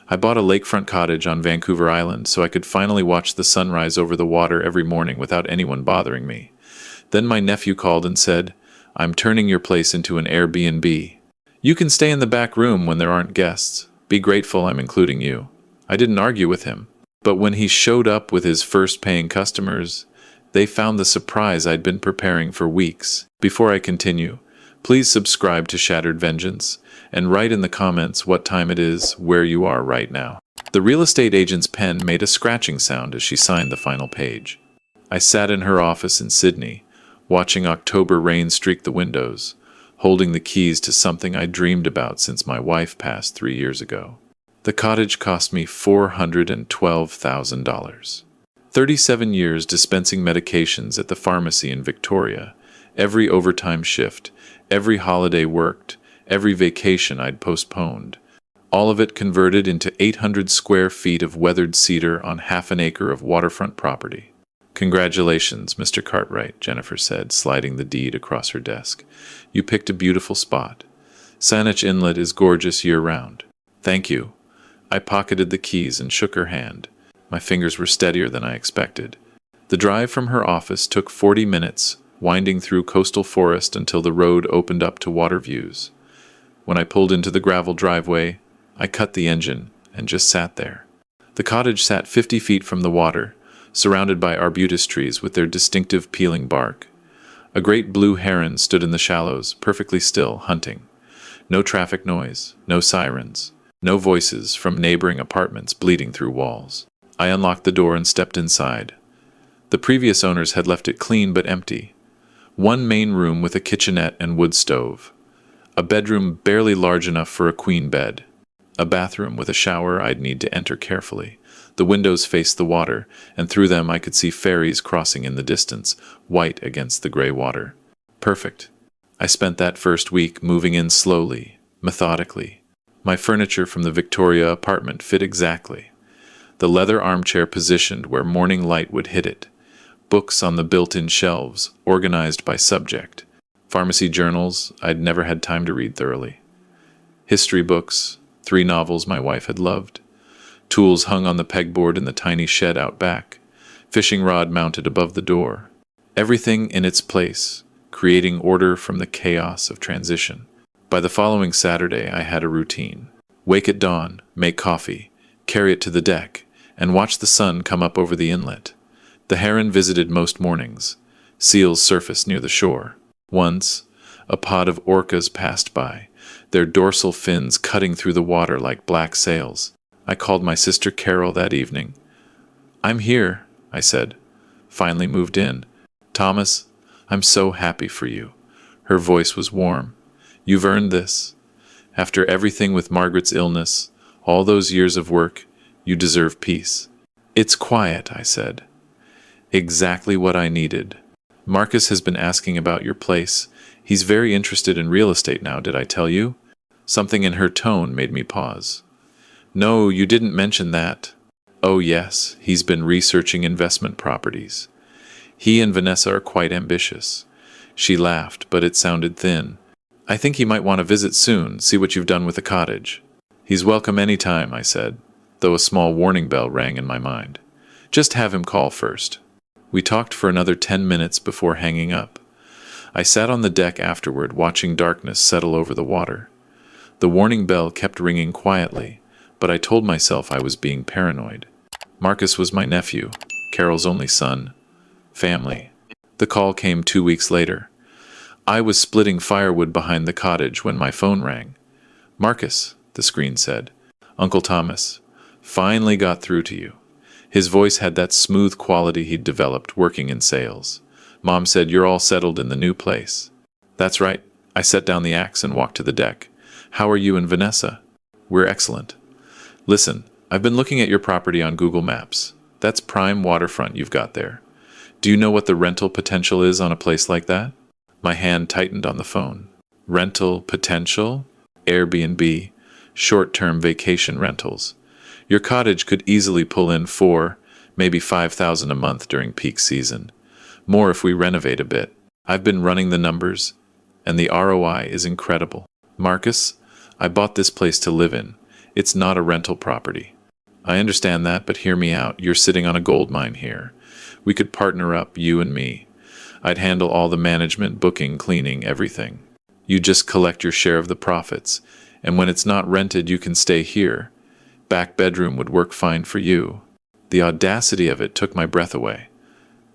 I bought a lakefront cottage on Vancouver Island so I could finally watch the sunrise over the water every morning without anyone bothering me. Then my nephew called and said, "I'm turning your place into an Airbnb. You can stay in the back room when there aren't guests. Be grateful I'm including you." I didn't argue with him. But when he showed up with his first paying customers, they found the surprise I'd been preparing for weeks. Before I continue, please subscribe to Shattered Vengeance and write in the comments what time it is where you are right now. The real estate agent's pen made a scratching sound as she signed the final page. I sat in her office in Sydney, watching October rain streak the windows, holding the keys to something I dreamed about since my wife passed 3 years ago. The cottage cost me $412,000. 37 years dispensing medications at the pharmacy in Victoria, every overtime shift, every holiday worked, every vacation I'd postponed. All of it converted into 800 square feet of weathered cedar on half an acre of waterfront property. "Congratulations, Mr. Cartwright," Jennifer said, sliding the deed across her desk. "You picked a beautiful spot. Saanich Inlet is gorgeous year-round." "Thank you." I pocketed the keys and shook her hand. My fingers were steadier than I expected. The drive from her office took 40 minutes, winding through coastal forest until the road opened up to water views. When I pulled into the gravel driveway, I cut the engine and just sat there. The cottage sat 50 feet from the water, surrounded by arbutus trees with their distinctive peeling bark. A great blue heron stood in the shallows, perfectly still, hunting. No traffic noise, no sirens. No voices from neighboring apartments bleeding through walls. I unlocked the door and stepped inside. The previous owners had left it clean but empty. One main room with a kitchenette and wood stove. A bedroom barely large enough for a queen bed. A bathroom with a shower I'd need to enter carefully. The windows faced the water, and through them I could see ferries crossing in the distance, white against the gray water. Perfect. I spent that first week moving in slowly, methodically. My furniture from the Victoria apartment fit exactly. The leather armchair positioned where morning light would hit it. Books on the built-in shelves, organized by subject. Pharmacy journals I'd never had time to read thoroughly. History books, 3 novels my wife had loved. Tools hung on the pegboard in the tiny shed out back. Fishing rod mounted above the door. Everything in its place, creating order from the chaos of transition. By the following Saturday, I had a routine. Wake at dawn, make coffee, carry it to the deck, and watch the sun come up over the inlet. The heron visited most mornings. Seals surfaced near the shore. Once, a pod of orcas passed by, their dorsal fins cutting through the water like black sails. I called my sister Carol that evening. "I'm here," I said. Finally moved in. "Thomas, I'm so happy for you." Her voice was warm. "You've earned this. After everything with Margaret's illness, all those years of work, you deserve peace." "It's quiet," I said. "Exactly what I needed. Marcus has been asking about your place. He's very interested in real estate now, did I tell you?" Something in her tone made me pause. "No, you didn't mention that." "Oh yes, he's been researching investment properties. He and Vanessa are quite ambitious." She laughed, but it sounded thin. "I think he might want to visit soon, see what you've done with the cottage." "He's welcome any time," I said, though a small warning bell rang in my mind. "Just have him call first." We talked for another 10 minutes before hanging up. I sat on the deck afterward, watching darkness settle over the water. The warning bell kept ringing quietly, but I told myself I was being paranoid. Marcus was my nephew, Carol's only son. Family. The call came 2 weeks later. I was splitting firewood behind the cottage when my phone rang. "Marcus," the screen said. "Uncle Thomas. Finally got through to you." His voice had that smooth quality he'd developed working in sales. "Mom said you're all settled in the new place." "That's right." I set down the axe and walked to the deck. "How are you and Vanessa?" "We're excellent." "Listen, I've been looking at your property on Google Maps. That's prime waterfront you've got there. Do you know what the rental potential is on a place like that?" My hand tightened on the phone. "Rental potential? Airbnb, short-term vacation rentals. Your cottage could easily pull in 4, maybe 5,000 a month during peak season. More if we renovate a bit. I've been running the numbers, and the ROI is incredible. Marcus, I bought this place to live in. It's not a rental property. I understand that, but hear me out. You're sitting on a gold mine here. We could partner up, you and me. I'd handle all the management, booking, cleaning, everything. You just collect your share of the profits, and when it's not rented, you can stay here. Back bedroom would work fine for you. The audacity of it took my breath away.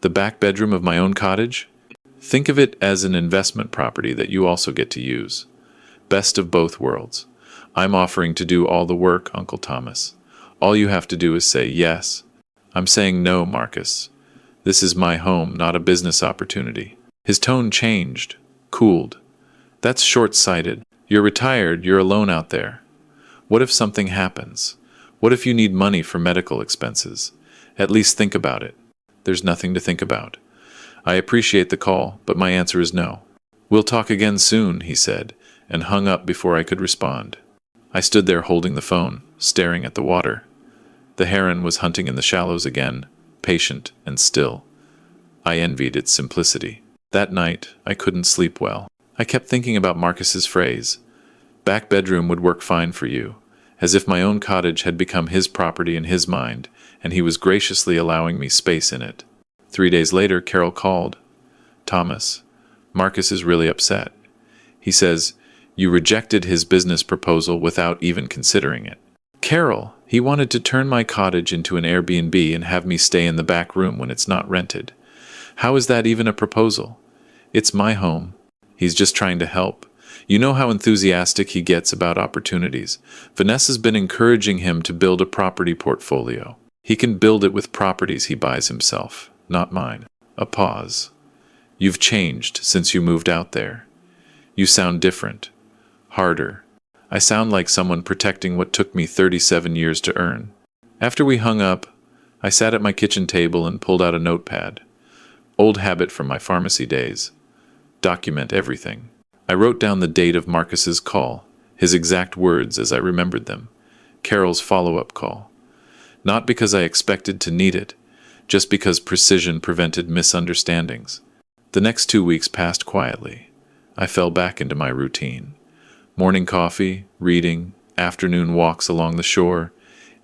The back bedroom of my own cottage? Think of it as an investment property that you also get to use. Best of both worlds. I'm offering to do all the work, Uncle Thomas. All you have to do is say yes. I'm saying no, Marcus. This is my home, not a business opportunity. His tone changed, cooled. That's short-sighted. You're retired, you're alone out there. What if something happens? What if you need money for medical expenses? At least think about it. There's nothing to think about. I appreciate the call, but my answer is no. We'll talk again soon, he said, and hung up before I could respond. I stood there holding the phone, staring at the water. The heron was hunting in the shallows again, patient and still. I envied its simplicity. That night, I couldn't sleep well. I kept thinking about Marcus's phrase, "Back bedroom would work fine for you," as if my own cottage had become his property in his mind, and he was graciously allowing me space in it. 3 days later, Carol called. "Thomas, Marcus is really upset. He says, you rejected his business proposal without even considering it." "Carol, he wanted to turn my cottage into an Airbnb and have me stay in the back room when it's not rented. How is that even a proposal? It's my home. He's just trying to help. You know how enthusiastic he gets about opportunities. Vanessa's been encouraging him to build a property portfolio. He can build it with properties he buys himself, not mine." A pause. "You've changed since you moved out there. You sound different. Harder. I sound like someone protecting what took me 37 years to earn." After we hung up, I sat at my kitchen table and pulled out a notepad. Old habit from my pharmacy days. Document everything. I wrote down the date of Marcus's call, his exact words as I remembered them, Carol's follow-up call. Not because I expected to need it, just because precision prevented misunderstandings. The next 2 weeks passed quietly. I fell back into my routine. Morning coffee, reading, afternoon walks along the shore,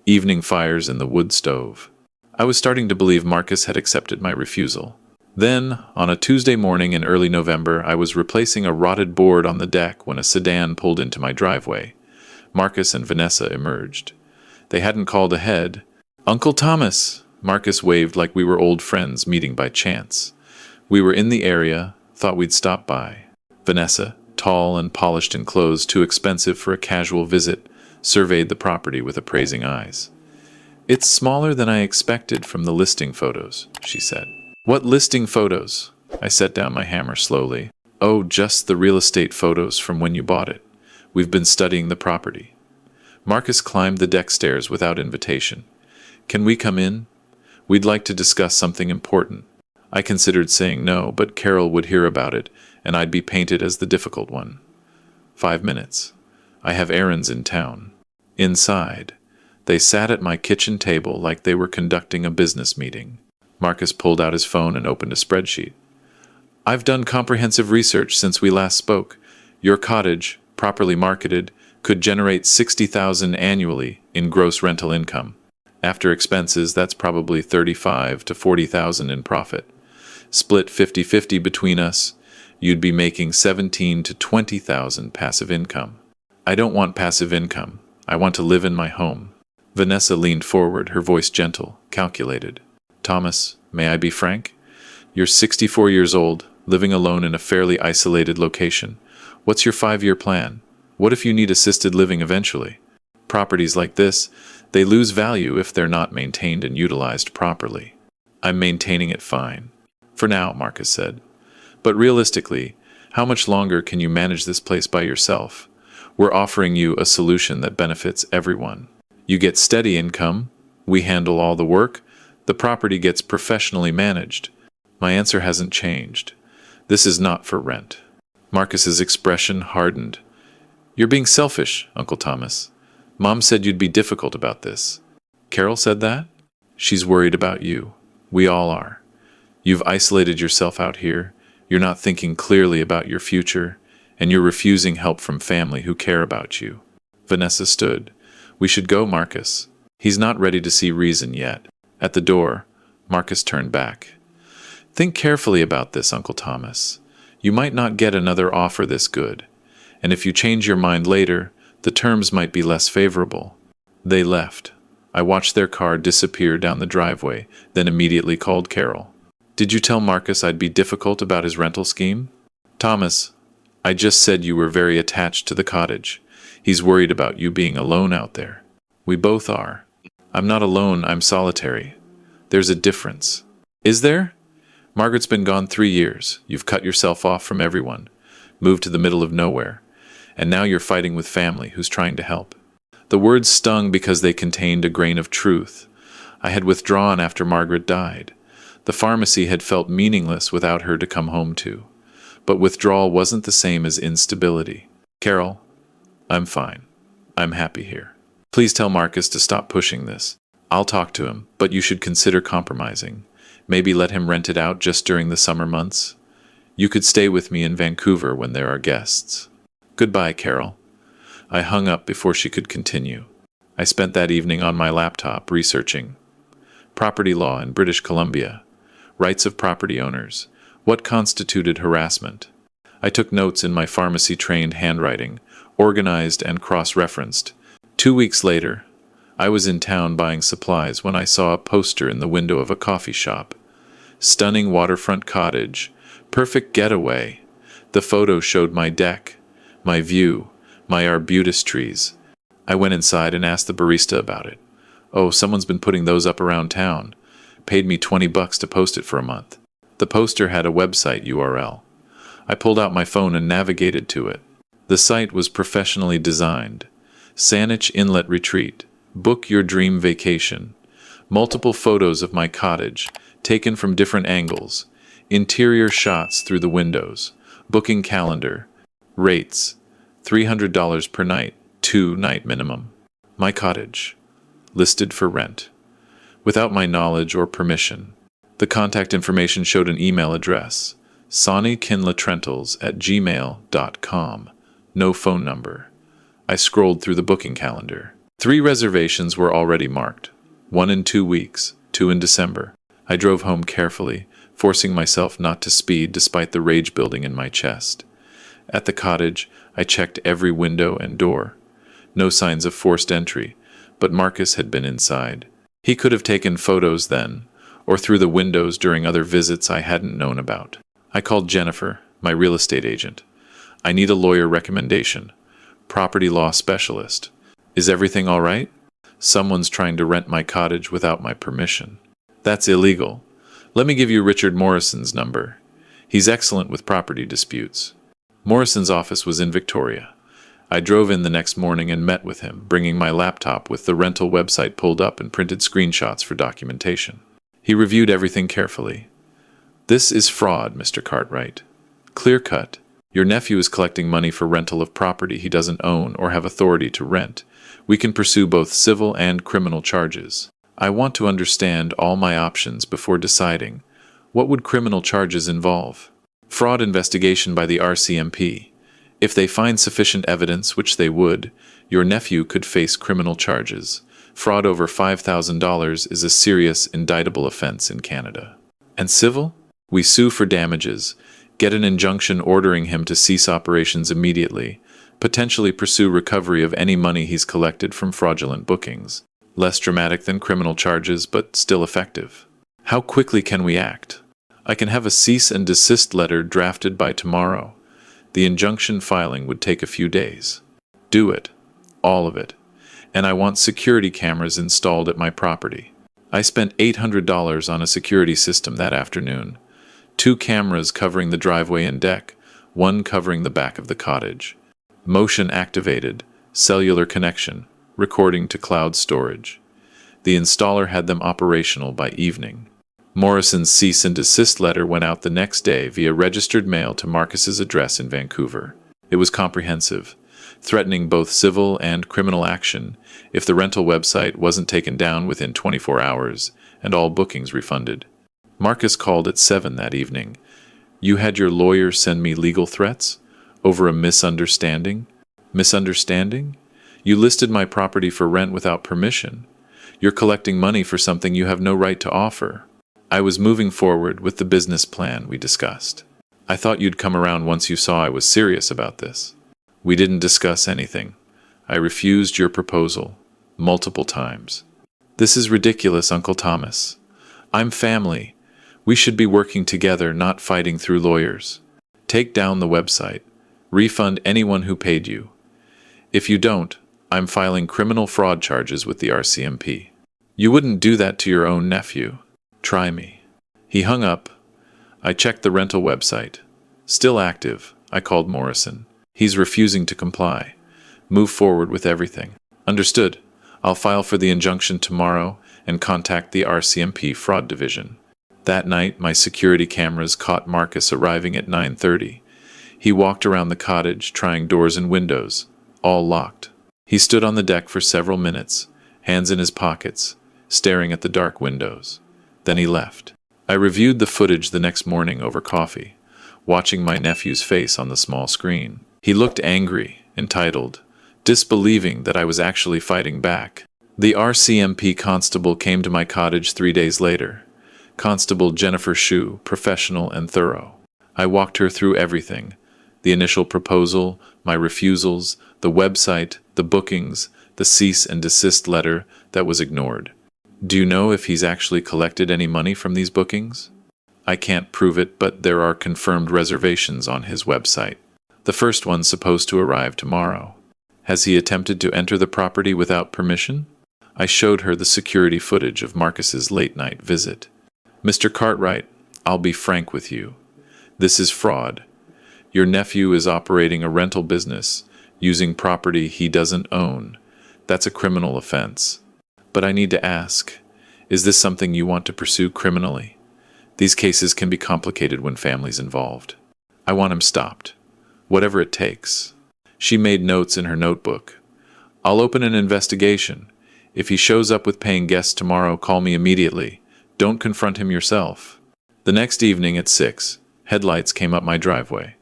evening fires in the wood stove. I was starting to believe Marcus had accepted my refusal. Then, on a Tuesday morning in early November, I was replacing a rotted board on the deck when a sedan pulled into my driveway. Marcus and Vanessa emerged. They hadn't called ahead. "Uncle Thomas!" Marcus waved like we were old friends meeting by chance. We were in the area, thought we'd stop by. Vanessa, tall and polished in clothes too expensive for a casual visit, surveyed the property with appraising eyes. "It's smaller than I expected from the listing photos," she said. "What listing photos?" I set down my hammer slowly. "Oh, just the real estate photos from when you bought it. We've been studying the property." Marcus climbed the deck stairs without invitation. "Can we come in? We'd like to discuss something important." I considered saying no, but Carol would hear about it, and I'd be painted as the difficult one. 5 minutes. I have errands in town. Inside, they sat at my kitchen table like they were conducting a business meeting. Marcus pulled out his phone and opened a spreadsheet. "I've done comprehensive research since we last spoke. Your cottage, properly marketed, could generate $60,000 annually in gross rental income. After expenses, that's probably $35,000 to $40,000 in profit. Split 50-50 between us, you'd be making $17,000 to $20,000 passive income." "I don't want passive income. I want to live in my home." Vanessa leaned forward, her voice gentle, calculated. "Thomas, may I be frank? You're 64 years old, living alone in a fairly isolated location. What's your 5-year plan? What if you need assisted living eventually? Properties like this, they lose value if they're not maintained and utilized properly." "I'm maintaining it fine. For now," Marcus said. "But realistically, how much longer can you manage this place by yourself? We're offering you a solution that benefits everyone. You get steady income, we handle all the work, the property gets professionally managed." My answer hasn't changed. This is not for rent. Marcus's expression hardened. "You're being selfish, Uncle Thomas. Mom said you'd be difficult about this." "Carol said that?" "She's worried about you. We all are. You've isolated yourself out here, you're not thinking clearly about your future, and you're refusing help from family who care about you." Vanessa stood. We should go, Marcus. He's not ready to see reason yet. At the door, Marcus turned back. Think carefully about this, Uncle Thomas. You might not get another offer this good, and if you change your mind later, the terms might be less favorable. They left. I watched their car disappear down the driveway, then immediately called Carol. Did you tell Marcus I'd be difficult about his rental scheme? Thomas, I just said you were very attached to the cottage. He's worried about you being alone out there. We both are. I'm not alone, I'm solitary. There's a difference. Is there? Margaret's been gone 3 years. You've cut yourself off from everyone, moved to the middle of nowhere, and now you're fighting with family who's trying to help. The words stung because they contained a grain of truth. I had withdrawn after Margaret died. The pharmacy had felt meaningless without her to come home to. But withdrawal wasn't the same as instability. Carol, I'm fine. I'm happy here. Please tell Marcus to stop pushing this. I'll talk to him, but you should consider compromising. Maybe let him rent it out just during the summer months. You could stay with me in Vancouver when there are guests. Goodbye, Carol. I hung up before she could continue. I spent that evening on my laptop researching property law in British Columbia, rights of property owners, what constituted harassment. I took notes in my pharmacy-trained handwriting, organized and cross-referenced. 2 weeks later, I was in town buying supplies when I saw a poster in the window of a coffee shop. Stunning waterfront cottage, perfect getaway. The photo showed my deck, my view, my arbutus trees. I went inside and asked the barista about it. Oh, someone's been putting those up around town. Paid me $20 to post it for a month. The poster had a website URL. I pulled out my phone and navigated to it. The site was professionally designed. Saanich Inlet Retreat. Book your dream vacation. Multiple photos of my cottage, taken from different angles. Interior shots through the windows. Booking calendar. Rates. $300 per night, 2-night minimum. My cottage. Listed for rent. Without my knowledge or permission. The contact information showed an email address. sonnykinlatrentals@gmail.com. No phone number. I scrolled through the booking calendar. 3 reservations were already marked. 1 in 2 weeks, 2 in December. I drove home carefully, forcing myself not to speed despite the rage building in my chest. At the cottage, I checked every window and door. No signs of forced entry, but Marcus had been inside. He could have taken photos then, or through the windows during other visits I hadn't known about. I called Jennifer, my real estate agent. I need a lawyer recommendation. Property law specialist. Is everything all right? Someone's trying to rent my cottage without my permission. That's illegal. Let me give you Richard Morrison's number. He's excellent with property disputes. Morrison's office was in Victoria. I drove in the next morning and met with him, bringing my laptop with the rental website pulled up and printed screenshots for documentation. He reviewed everything carefully. This is fraud, Mr. Cartwright. Clear cut. Your nephew is collecting money for rental of property he doesn't own or have authority to rent. We can pursue both civil and criminal charges. I want to understand all my options before deciding. What would criminal charges involve? Fraud investigation by the RCMP. If they find sufficient evidence, which they would, your nephew could face criminal charges. Fraud over $5,000 is a serious indictable offense in Canada. And civil? We sue for damages, get an injunction ordering him to cease operations immediately, potentially pursue recovery of any money he's collected from fraudulent bookings. Less dramatic than criminal charges, but still effective. How quickly can we act? I can have a cease and desist letter drafted by tomorrow. The injunction filing would take a few days. Do it. All of it. And I want security cameras installed at my property. I spent $800 on a security system that afternoon. 2 cameras covering the driveway and deck, 1 covering the back of the cottage. Motion activated, cellular connection, recording to cloud storage. The installer had them operational by evening. Morrison's cease and desist letter went out the next day via registered mail to Marcus's address in Vancouver. It was comprehensive, threatening both civil and criminal action if the rental website wasn't taken down within 24 hours and all bookings refunded. Marcus called at 7 that evening. You had your lawyer send me legal threats? Over a misunderstanding? Misunderstanding? You listed my property for rent without permission. You're collecting money for something you have no right to offer. I was moving forward with the business plan we discussed. I thought you'd come around once you saw I was serious about this. We didn't discuss anything. I refused your proposal multiple times. This is ridiculous, Uncle Thomas. I'm family. We should be working together, not fighting through lawyers. Take down the website. Refund anyone who paid you. If you don't, I'm filing criminal fraud charges with the RCMP. You wouldn't do that to your own nephew. Try me. He hung up. I checked the rental website. Still active. I called Morrison. He's refusing to comply. Move forward with everything. Understood. I'll file for the injunction tomorrow and contact the RCMP fraud division. That night, my security cameras caught Marcus arriving at 9:30. He walked around the cottage, trying doors and windows, all locked. He stood on the deck for several minutes, hands in his pockets, staring at the dark windows. Then he left. I reviewed the footage the next morning over coffee, watching my nephew's face on the small screen. He looked angry, entitled, disbelieving that I was actually fighting back. The RCMP constable came to my cottage 3 days later. Constable Jennifer Shue, professional and thorough. I walked her through everything. The initial proposal, my refusals, the website, the bookings, the cease and desist letter that was ignored. Do you know if he's actually collected any money from these bookings? I can't prove it, but there are confirmed reservations on his website. The first one's supposed to arrive tomorrow. Has he attempted to enter the property without permission? I showed her the security footage of Marcus's late-night visit. Mr. Cartwright, I'll be frank with you. This is fraud. Your nephew is operating a rental business, using property he doesn't own. That's a criminal offense. But I need to ask, is this something you want to pursue criminally? These cases can be complicated when family's involved. I want him stopped. Whatever it takes. She made notes in her notebook. I'll open an investigation. If he shows up with paying guests tomorrow, call me immediately. Don't confront him yourself. The next evening at 6, headlights came up my driveway.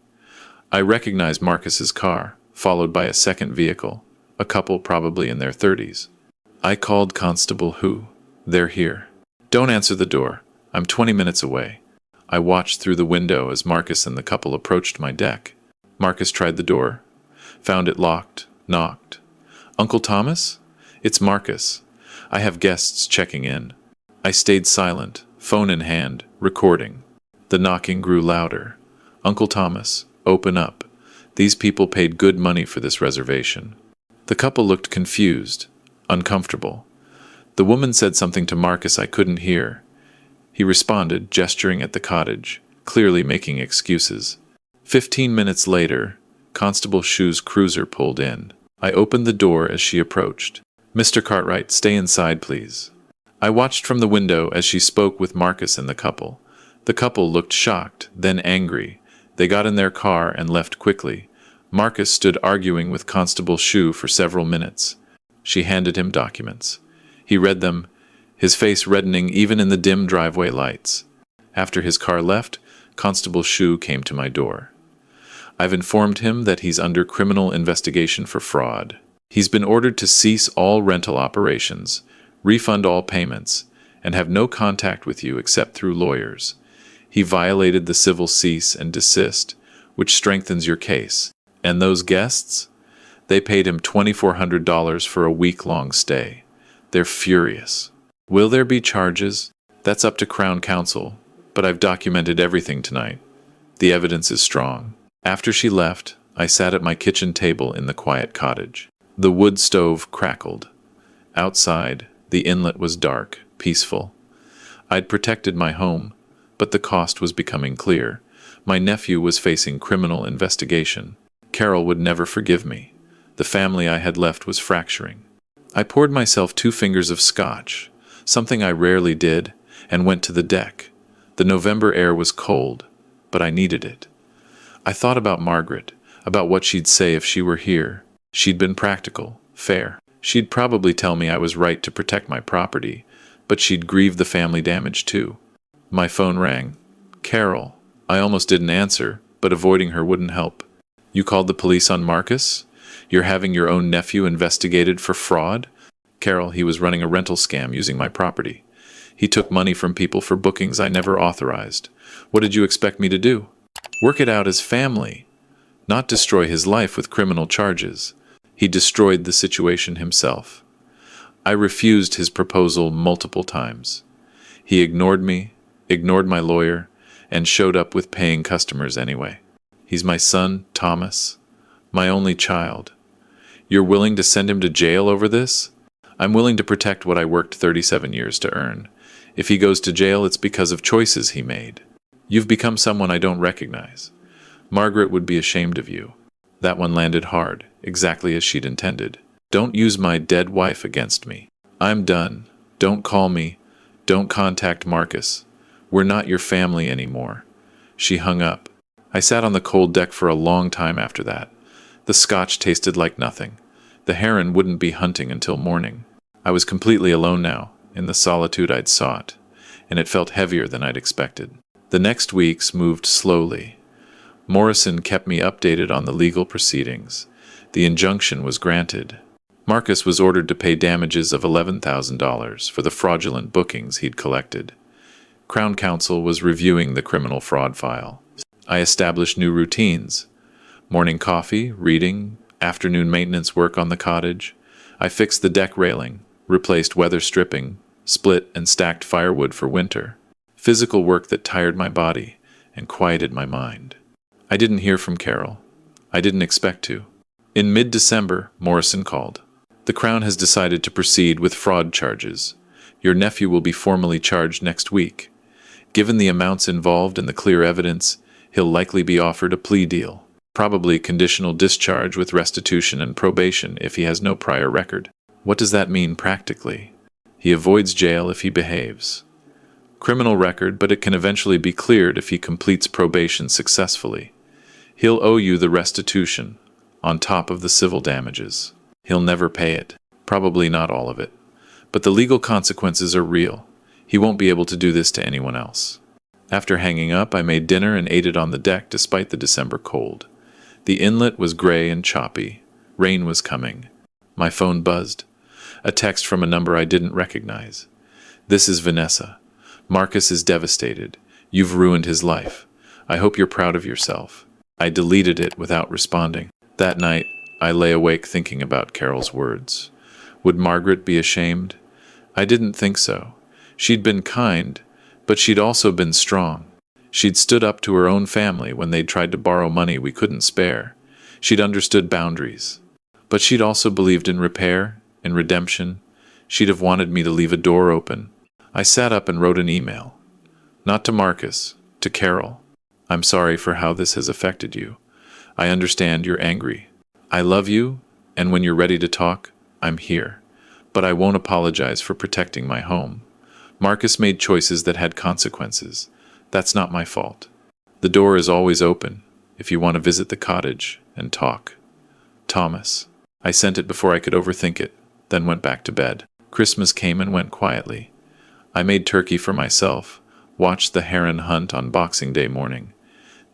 I recognized Marcus's car, followed by a second vehicle, a couple probably in their 30s. I called Constable Hu. They're here. Don't answer the door. I'm 20 minutes away. I watched through the window as Marcus and the couple approached my deck. Marcus tried the door, found it locked, knocked. Uncle Thomas? It's Marcus. I have guests checking in. I stayed silent, phone in hand, recording. The knocking grew louder. Uncle Thomas, open up. These people paid good money for this reservation. The couple looked confused, uncomfortable. The woman said something to Marcus I couldn't hear. He responded, gesturing at the cottage, clearly making excuses. 15 minutes later, Constable Shue's cruiser pulled in. I opened the door as she approached. Mr. Cartwright, stay inside, please. I watched from the window as she spoke with Marcus and the couple. The couple looked shocked, then angry. They got in their car and left quickly. Marcus stood arguing with Constable Shue for several minutes. She handed him documents. He read them, his face reddening even in the dim driveway lights. After his car left, Constable Shue came to my door. I've informed him that he's under criminal investigation for fraud. He's been ordered to cease all rental operations, refund all payments, and have no contact with you except through lawyers. He violated the civil cease and desist, which strengthens your case. And those guests? They paid him $2,400 for a week-long stay. They're furious. Will there be charges? That's up to Crown Counsel, but I've documented everything tonight. The evidence is strong. After she left, I sat at my kitchen table in the quiet cottage. The wood stove crackled. Outside, the inlet was dark, peaceful. I'd protected my home, but the cost was becoming clear. My nephew was facing criminal investigation. Carol would never forgive me. The family I had left was fracturing. I poured myself 2 fingers of scotch, something I rarely did, and went to the deck. The November air was cold, but I needed it. I thought about Margaret, about what she'd say if she were here. She'd been practical, fair. She'd probably tell me I was right to protect my property, but she'd grieve the family damage too. My phone rang. Carol. I almost didn't answer, but avoiding her wouldn't help. You called the police on Marcus? You're having your own nephew investigated for fraud? Carol, he was running a rental scam using my property. He took money from people for bookings I never authorized. What did you expect me to do? Work it out as family, not destroy his life with criminal charges. He destroyed the situation himself. I refused his proposal multiple times. He ignored me, ignored my lawyer, and showed up with paying customers anyway. He's my son, Thomas, my only child. You're willing to send him to jail over this? I'm willing to protect what I worked 37 years to earn. If he goes to jail, it's because of choices he made. You've become someone I don't recognize. Margaret would be ashamed of you. That one landed hard, exactly as she'd intended. Don't use my dead wife against me. I'm done. Don't call me. Don't contact Marcus. We're not your family anymore. She hung up. I sat on the cold deck for a long time after that. The scotch tasted like nothing. The heron wouldn't be hunting until morning. I was completely alone now, in the solitude I'd sought, and it felt heavier than I'd expected. The next weeks moved slowly. Morrison kept me updated on the legal proceedings. The injunction was granted. Marcus was ordered to pay damages of $11,000 for the fraudulent bookings he'd collected. Crown Counsel was reviewing the criminal fraud file. I established new routines. Morning coffee, reading, afternoon maintenance work on the cottage. I fixed the deck railing, replaced weather stripping, split and stacked firewood for winter. Physical work that tired my body and quieted my mind. I didn't hear from Carol. I didn't expect to. In mid-December, Morrison called. The Crown has decided to proceed with fraud charges. Your nephew will be formally charged next week. Given the amounts involved and the clear evidence, he'll likely be offered a plea deal. Probably conditional discharge with restitution and probation if he has no prior record. What does that mean practically? He avoids jail if he behaves. Criminal record, but it can eventually be cleared if he completes probation successfully. He'll owe you the restitution, on top of the civil damages. He'll never pay it, probably not all of it. But the legal consequences are real. He won't be able to do this to anyone else. After hanging up, I made dinner and ate it on the deck despite the December cold. The inlet was gray and choppy. Rain was coming. My phone buzzed. A text from a number I didn't recognize. This is Vanessa. Marcus is devastated. You've ruined his life. I hope you're proud of yourself. I deleted it without responding. That night, I lay awake thinking about Carol's words. Would Margaret be ashamed? I didn't think so. She'd been kind, but she'd also been strong. She'd stood up to her own family when they'd tried to borrow money we couldn't spare. She'd understood boundaries. But she'd also believed in repair, in redemption. She'd have wanted me to leave a door open. I sat up and wrote an email. Not to Marcus, to Carol. I'm sorry for how this has affected you. I understand you're angry. I love you, and when you're ready to talk, I'm here. But I won't apologize for protecting my home. Marcus made choices that had consequences. That's not my fault. The door is always open, if you want to visit the cottage and talk. Thomas. I sent it before I could overthink it, then went back to bed. Christmas came and went quietly. I made turkey for myself, watched the heron hunt on Boxing Day morning.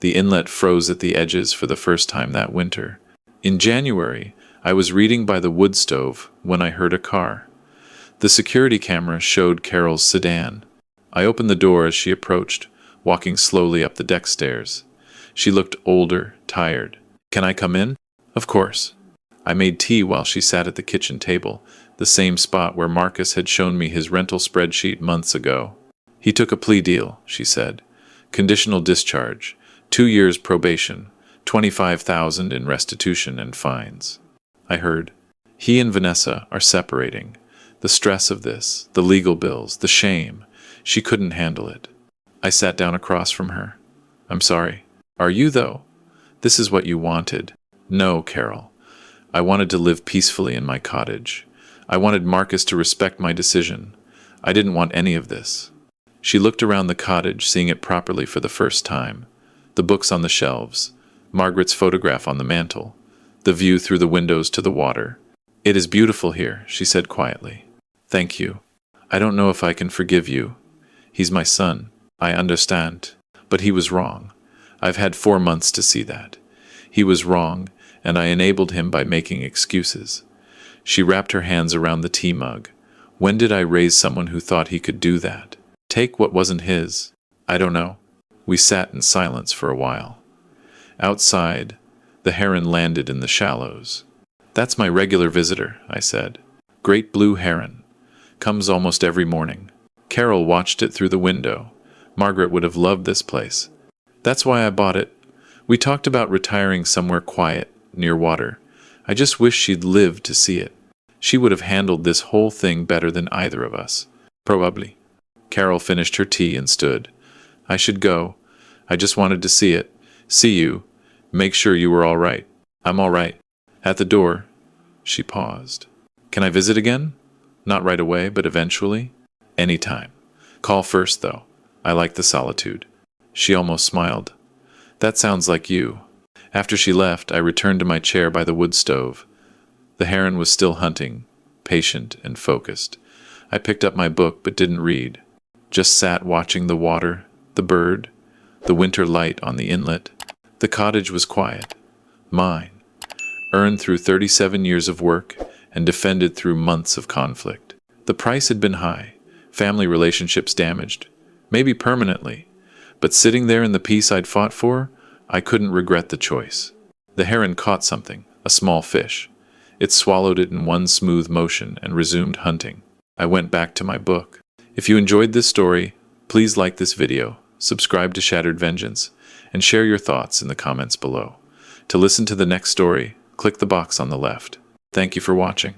The inlet froze at the edges for the first time that winter. In January, I was reading by the wood stove when I heard a car. The security camera showed Carol's sedan. I opened the door as she approached, walking slowly up the deck stairs. She looked older, tired. Can I come in? Of course. I made tea while she sat at the kitchen table, the same spot where Marcus had shown me his rental spreadsheet months ago. He took a plea deal, she said. Conditional discharge, 2 years probation, $25,000 in restitution and fines. I heard. He and Vanessa are separating. The stress of this, the legal bills, the shame. She couldn't handle it. I sat down across from her. I'm sorry. Are you, though? This is what you wanted. No, Carol. I wanted to live peacefully in my cottage. I wanted Marcus to respect my decision. I didn't want any of this. She looked around the cottage, seeing it properly for the first time. The books on the shelves, Margaret's photograph on the mantel, the view through the windows to the water. It is beautiful here, she said quietly. Thank you. I don't know if I can forgive you. He's my son. I understand. But he was wrong. I've had 4 months to see that. He was wrong, and I enabled him by making excuses. She wrapped her hands around the tea mug. When did I raise someone who thought he could do that? Take what wasn't his? I don't know. We sat in silence for a while. Outside, the heron landed in the shallows. That's my regular visitor, I said. Great blue heron. Comes almost every morning. Carol watched it through the window. Margaret would have loved this place. That's why I bought it. We talked about retiring somewhere quiet, near water. I just wish she'd lived to see it. She would have handled this whole thing better than either of us. Probably. Carol finished her tea and stood. I should go. I just wanted to see it. See you. Make sure you were all right. I'm all right. At the door. She paused. Can I visit again? Not right away, but eventually? Anytime. Call first, though. I like the solitude. She almost smiled. That sounds like you. After she left, I returned to my chair by the wood stove. The heron was still hunting, patient and focused. I picked up my book but didn't read. Just sat watching the water, the bird, the winter light on the inlet. The cottage was quiet. Mine. Earned through 37 years of work and defended through months of conflict. The price had been high, family relationships damaged, maybe permanently, but sitting there in the peace I'd fought for, I couldn't regret the choice. The heron caught something, a small fish. It swallowed it in one smooth motion and resumed hunting. I went back to my book. If you enjoyed this story, please like this video, subscribe to Shattered Vengeance, and share your thoughts in the comments below. To listen to the next story, click the box on the left. Thank you for watching.